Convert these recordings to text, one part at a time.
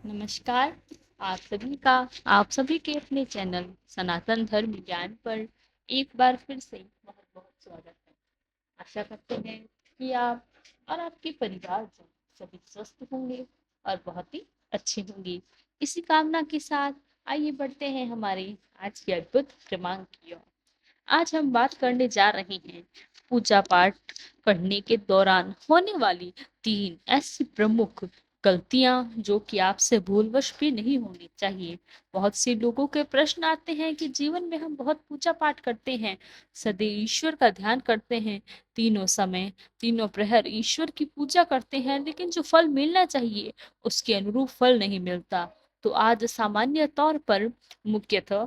नमस्कार। आप सभी का आप सभी के अपने चैनल सनातन धर्म ज्ञान पर एक बार फिर से बहुत बहुत स्वागत है। आशा करते हैं कि आप और आपके परिवार जन सभी स्वस्थ होंगे और बहुत ही अच्छे होंगे। इसी कामना के साथ आइए बढ़ते हैं हमारे आज के अद्भुत क्रमांक की ओर। आज हम बात करने जा रहे हैं पूजा पाठ करने के दौरान होने वाली 3 ऐसी प्रमुख गलतियां जो कि आपसे भूलवश भी नहीं होनी चाहिए। बहुत से लोगों के प्रश्न आते हैं कि जीवन में हम बहुत पूजा पाठ करते हैं, सदैव ईश्वर का ध्यान करते हैं, तीनों समय, तीनों प्रहर ईश्वर की पूजा करते हैं, लेकिन जो फल मिलना चाहिए उसके अनुरूप फल नहीं मिलता। तो आज सामान्य तौर पर मुख्यतः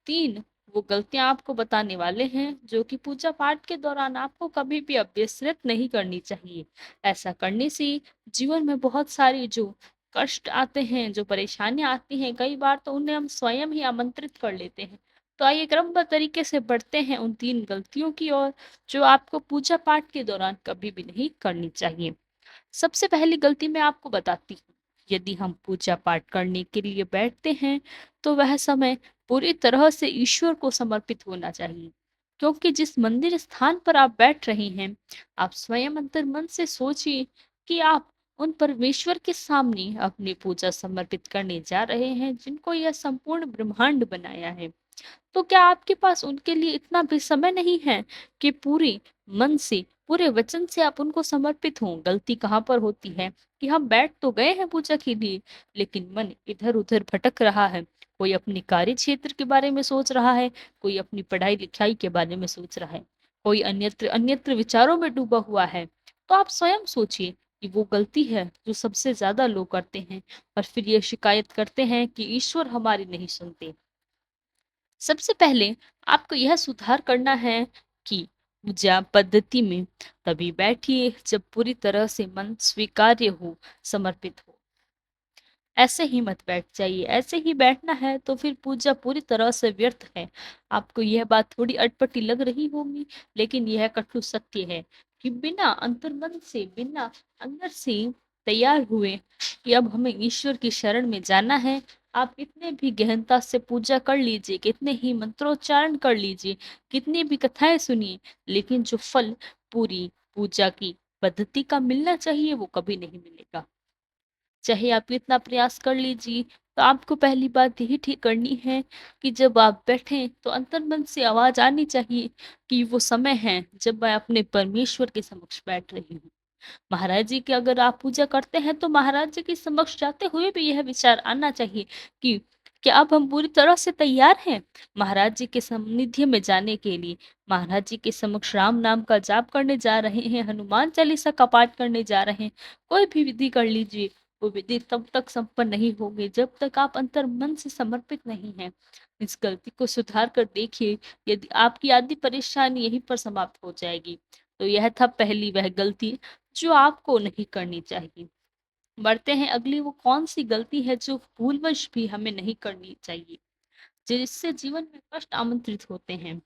3 वो गलतियां आपको बताने वाले हैं जो कि पूजा पाठ के दौरान आपको कभी भी अभ्यसित नहीं करनी चाहिए। ऐसा करने से जीवन में बहुत सारी जो कष्ट आते हैं, जो परेशानियां आती हैं, कई बार तो उन्हें हम स्वयं ही आमंत्रित कर लेते हैं। तो आइए क्रमबद्ध तरीके से बढ़ते हैं उन 3 गलतियों की ओर जो आपको पूजा पाठ के दौरान कभी भी नहीं करनी चाहिए। सबसे पहली गलती मैं आपको बताती हूँ। यदि हम पूजा पाठ करने के लिए बैठते हैं, तो वह समय पूरी तरह से ईश्वर को समर्पित होना चाहिए। क्योंकि जिस मंदिर स्थान पर आप बैठ रहे हैं, आप स्वयं अंतर मन से सोचिए कि आप उन परमेश्वर के सामने अपनी पूजा समर्पित करने जा रहे हैं, जिनको यह संपूर्ण ब्रह्मांड बनाया है। तो क्या आपके पास उनके लिए इतना भी समय नहीं है कि पूरे मन से, पूरे वचन से आप उनको समर्पित हों? गलती कहाँ पर होती है कि हम बैठ तो गए हैं पूजा के लिए, लेकिन मन इधर-उधर भटक रहा है। कोई अपने कार्य क्षेत्र के बारे में सोच रहा है, कोई अपनी पढ़ाई-लिखाई के बारे में सोच रहा है, कोई अन्यत्र अन्यत्र विचारों में डूबा हुआ है। तो आप स्वयं सोचिए कि वो गलती है जो सबसे ज़्यादा लोग करते हैं और फिर ये शिकायत करते हैं कि ईश्वर हमारी नहीं सुनते। सबसे पहले आपको यह सुधार करना है कि पूजा पद्धति में तभी बैठिए जब पूरी तरह से मन स्वीकार्य हो, समर्पित हो। ऐसे ही मत बैठ जाइए। ऐसे ही बैठना है तो फिर पूजा पूरी तरह से व्यर्थ है। आपको यह बात थोड़ी अटपटी लग रही होगी, लेकिन यह कटु सत्य है कि बिना अंतर्मन से, बिना अंदर से तैयार हुए कि अब हमें ईश्वर की शरण में जाना है, आप कितने भी गहनता से पूजा कर लीजिए, कितने ही मंत्रोच्चारण कर लीजिए, कितनी भी कथाएँ सुनिए, लेकिन जो फल पूरी पूजा की पद्धति का मिलना चाहिए, वो कभी नहीं मिलेगा। चाहे आप कितना प्रयास कर लीजिए, तो आपको पहली बात यही ठीक करनी है कि जब आप बैठें, तो अंतर्मन से आवाज़ आनी चाहिए कि वो समय है, जब मैं अपने परमेश्वर के समक्ष बैठ रही हूँ। महाराज जी की अगर आप पूजा करते हैं, तो महाराज जी के समक्ष जाते हुए भी यह विचार आना चाहिए कि क्या अब हम पूरी तरह से तैयार हैं महाराज जी के सानिध्य में जाने के लिए? महाराज जी के समक्ष राम नाम का जाप करने जा रहे हैं, हनुमान चालीसा का पाठ करने जा रहे हैं, कोई भी विधि कर लीजिए, वो विधि तब तक संपन्न नहीं होगी जब तक आप अंतर्मन से समर्पित नहीं हैं। इस गलती को सुधार कर देखिए, यदि आपकी आधी परेशानी यहीं पर समाप्त हो जाएगी। तो यह था पहली वह गलती जो आपको नहीं करनी चाहिए। बढ़ते हैं अगली वो कौन-सी गलती है जो भूलवश भी हमें नहीं करनी चाहिए, जिससे जीवन में कष्ट आमंत्रित होते हैं।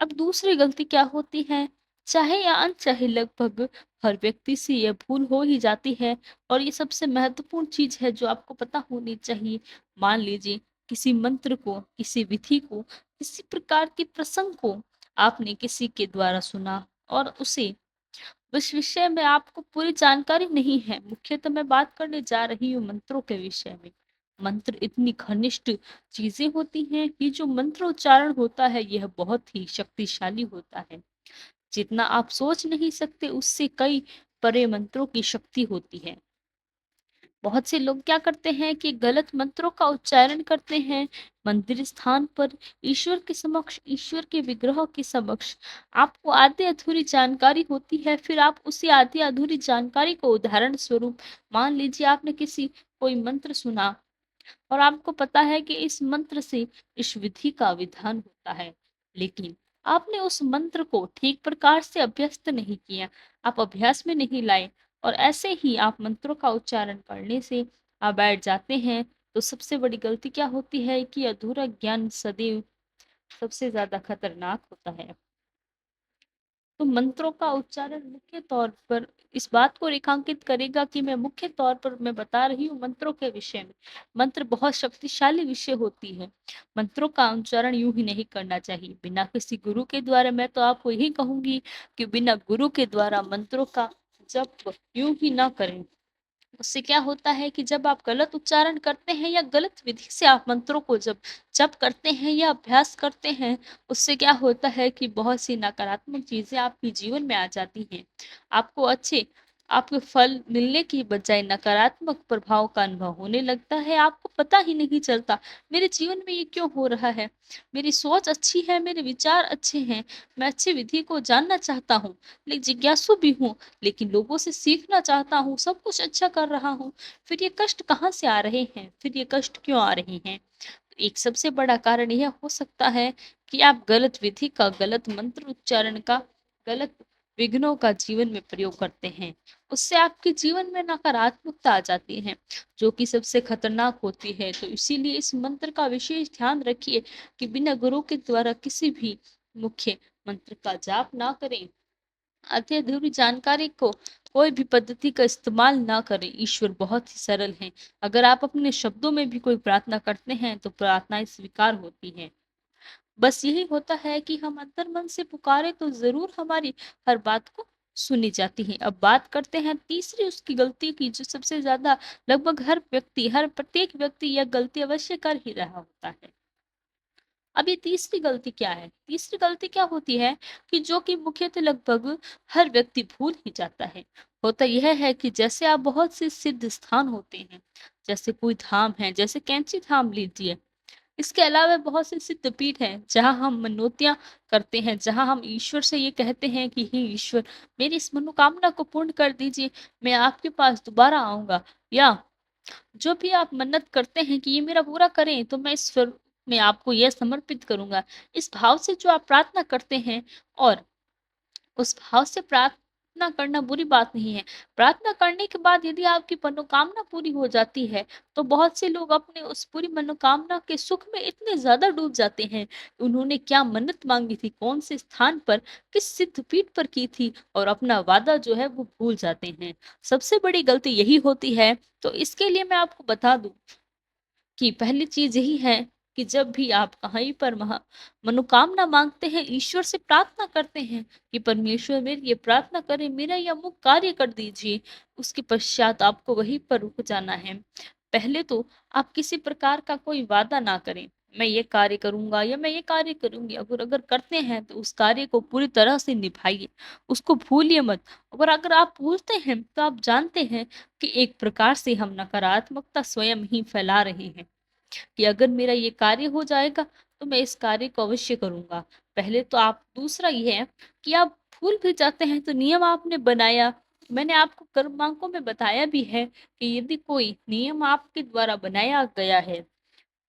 अब दूसरी गलती क्या होती है, चाहे या अनचाहे लगभग हर व्यक्ति से यह भूल हो ही जाती है और ये सबसे महत्वपूर्ण चीज़ है जो आपको पता होनी चाहिए। मान लीजिए किसी मंत्र को, किसी विधि को, किसी प्रकार के प्रसंग को आपने किसी के द्वारा सुना और उसे उस विषय में आपको पूरी जानकारी नहीं है। मुख्यतः मैं बात करने जा रही हूँ मंत्रों के विषय में। मंत्र इतनी घनिष्ठ चीज़ें होती हैं कि जो मंत्रोच्चारण होता है यह बहुत ही शक्तिशाली होता है। जितना आप सोच नहीं सकते उससे कई परे मंत्रों की शक्ति होती है। बहुत से लोग क्या करते हैं कि गलत मंत्रों का उच्चारण करते हैं मंदिर स्थान पर, ईश्वर के समक्ष, ईश्वर के विग्रह के समक्ष। आपको आधी अधूरी जानकारी होती है, फिर आप उसी आधी अधूरी जानकारी को उदाहरण स्वरूप मान लीजिए आपने किसी कोई मंत्र सुना और आपको पता है कि इस मंत्र से इस विधि का विधान होता है, लेकिन आपने उस मंत्र को ठीक प्रकार से अभ्यस्त नहीं किया, आप अभ्यास में नहीं लाए और ऐसे ही आप मंत्रों का उच्चारण करने से आप बैठ जाते हैं। तो सबसे बड़ी गलती क्या होती है कि अधूरा ज्ञान सदैव सबसे ज्यादा खतरनाक होता है। तो मंत्रों का उच्चारण मुख्य तौर पर इस बात को रेखांकित करेगा कि मुख्य तौर पर मैं बता रही हूँ मंत्रों के विषय में। मंत्र बहुत शक्तिशाली विषय होती है। मंत्रों का उच्चारण यूँ ही नहीं करना चाहिए, बिना किसी गुरु के द्वारा। मैं तो आपको यही कहूँगी कि बिना गुरु के द्वारा मंत्रों का जप यूँ ही ना करें। उससे क्या होता है कि जब आप गलत उच्चारण करते हैं या गलत विधि से आप मंत्रों को जब जप करते हैं या अभ्यास करते हैं, उससे क्या होता है कि बहुत सी नकारात्मक चीज़ें आपके जीवन में आ जाती हैं। आपको अच्छे आपके फल मिलने की बजाय नकारात्मक प्रभाव का अनुभव होने लगता है। आपको पता ही नहीं चलता, मेरे जीवन में ये क्यों हो रहा है? मेरी सोच अच्छी है, मेरे विचार अच्छे हैं, मैं अच्छी विधि को जानना चाहता हूँ, लेकिन जिज्ञासु भी हूँ, लेकिन लोगों से सीखना चाहता हूँ, सब कुछ अच्छा कर रहा हूँ, फिर ये कष्ट कहाँ से आ रहे हैं? फिर ये कष्ट क्यों आ रहे हैं? एक सबसे बड़ा कारण यह हो सकता है कि आप गलत विधि का, गलत मंत्र उच्चारण का, गलत विघ्नों का जीवन में प्रयोग करते हैं। उससे आपके जीवन में नकारात्मकता आ जाती है, जो कि सबसे खतरनाक होती है। तो इसीलिए इस मंत्र का विशेष ध्यान रखिए कि बिना गुरु के द्वारा किसी भी मुख्य मंत्र का जाप ना करें। अति अधूरी जानकारी को कोई भी पद्धति का इस्तेमाल ना करें। ईश्वर बहुत ही सरल हैं। अगर आप अपने शब्दों में भी कोई प्रार्थना करते हैं तो प्रार्थनाएं स्वीकार होती हैं। बस यही होता है कि हम अंतर्मन से पुकारे तो जरूर हमारी हर बात को सुनी जाती है। अब बात करते हैं तीसरी उसकी गलती की, जो सबसे ज्यादा लगभग हर प्रत्येक व्यक्ति यह गलती अवश्य कर ही रहा होता है। अब ये तीसरी गलती क्या है? तीसरी गलती क्या होती है कि जो कि मुख्यतः लगभग हर व्यक्ति भूल ही जाता है। होता यह है कि जैसे आप बहुत से सिद्ध स्थान होते हैं, जैसे कोई धाम है, जैसे कैंची धाम लीजिए। इसके अलावा बहुत से सिद्ध पीठ हैं जहाँ हम मनोतियाँ करते हैं, जहाँ हम ईश्वर से ये कहते हैं कि हे ईश्वर, मेरी इस मनोकामना को पूर्ण कर दीजिए, मैं आपके पास दोबारा आऊँगा। या जो भी आप मन्नत करते हैं कि ये मेरा पूरा करें, तो मैं इस स्वरूप में आपको यह समर्पित करूँगा। इस भाव से जो आप प्रार्थना करते हैं, और उस भाव से प्रार्थना करना बुरी बात नहीं है। प्रार्थना करने के बाद यदि आपकी मनोकामना पूरी हो जाती है, तो बहुत से लोग अपने उस पूरी मनोकामना के सुख में इतने ज़्यादा डूब जाते हैं, उन्होंने क्या मन्नत माँगी थी, कौन से स्थान पर, किस सिद्धपीठ पर की थी, और अपना वादा जो है वो भूल जाते हैं। सबसे बड़ी गलती यही होती है। तो इसके लिए मैं आपको बता दूँ कि पहली चीज यही है कि जब भी आप कहीं पर मनोकामना मांगते हैं, ईश्वर से प्रार्थना करते हैं कि परमेश्वर मेरी ये प्रार्थना करें, मेरा यह अमुक कार्य कर दीजिए, उसके पश्चात आपको वहीं पर रुक जाना है। पहले तो आप किसी प्रकार का कोई वादा ना करें, मैं ये कार्य करूंगा या मैं ये कार्य करूंगी। अगर अगर करते हैं तो उस कार्य को पूरी तरह से निभाइए, उसको भूलिए मत। अगर आप भूलते हैं तो आप जानते हैं कि एक प्रकार से हम नकारात्मकता स्वयं ही फैला रहे हैं, कि अगर मेरा ये कार्य हो जाएगा तो मैं इस कार्य को अवश्य करूँगा। पहले तो आप, दूसरा ये है कि आप भूल भी जाते हैं तो नियम आपने बनाया, मैंने आपको कर्मांकों में बताया भी है कि यदि कोई नियम आपके द्वारा बनाया गया है,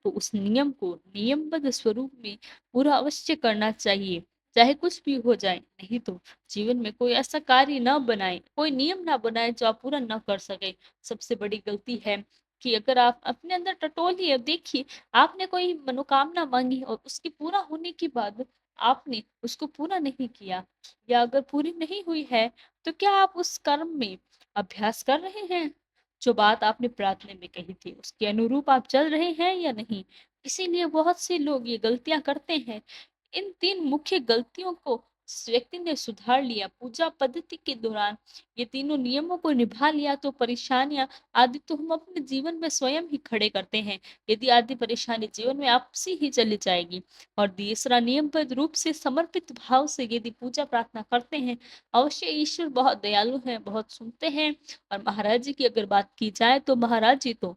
तो उस नियम को नियमबद्ध स्वरूप में पूरा अवश्य करना चाहिए, चाहे कुछ भी हो जाए। नहीं तो जीवन में कोई ऐसा कार्य ना बनाए, कोई नियम ना बनाए जो आप पूरा ना कर सके। सबसे बड़ी गलती है कि अगर आप अपने अंदर टटोलिए, देखिए, आपने कोई मनोकामना मांगी और उसकी पूरा होने के बाद आपने उसको पूरा नहीं किया, या अगर पूरी नहीं हुई है, तो क्या आप उस कर्म में अभ्यास कर रहे हैं? जो बात आपने प्रार्थना में कही थी, उसके अनुरूप आप चल रहे हैं या नहीं? इसीलिए बहुत से लोग ये गलतियाँ करते हैं। इन 3 मुख्य गलतियों को इस व्यक्ति ने सुधार लिया पूजा पद्धति के दौरान, ये तीनों नियमों को निभा लिया, तो परेशानियाँ आदि तो हम अपने जीवन में स्वयं ही खड़े करते हैं। यदि आदि परेशानी जीवन में आपसी ही चली जाएगी। और तीसरा, नियमबद्ध रूप से समर्पित भाव से यदि पूजा प्रार्थना करते हैं, अवश्य ईश्वर बहुत दयालु हैं, बहुत सुनते हैं। और महाराज जी की अगर बात की जाए तो महाराज जी तो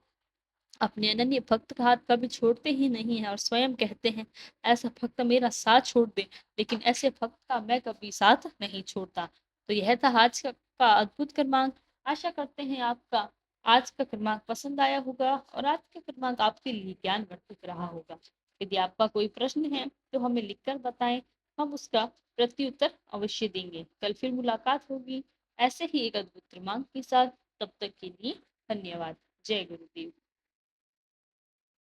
अपने अनन्य भक्त का हाथ कभी छोड़ते ही नहीं है, और स्वयं कहते हैं, ऐसा भक्त मेरा साथ छोड़ दे, लेकिन ऐसे भक्त का मैं कभी साथ नहीं छोड़ता। तो यह था आज का अद्भुत क्रमांक। आशा करते हैं आपका आज का क्रमांक पसंद आया होगा और आज का क्रमांक आपके लिए ज्ञानवर्धक रहा होगा। यदि आपका कोई प्रश्न है तो हमें लिखकर बताएं, हम उसका प्रत्युत्तर अवश्य देंगे। कल फिर मुलाकात होगी ऐसे ही एक अद्भुत क्रमांक के साथ। तब तक के लिए धन्यवाद। जय गुरुदेव।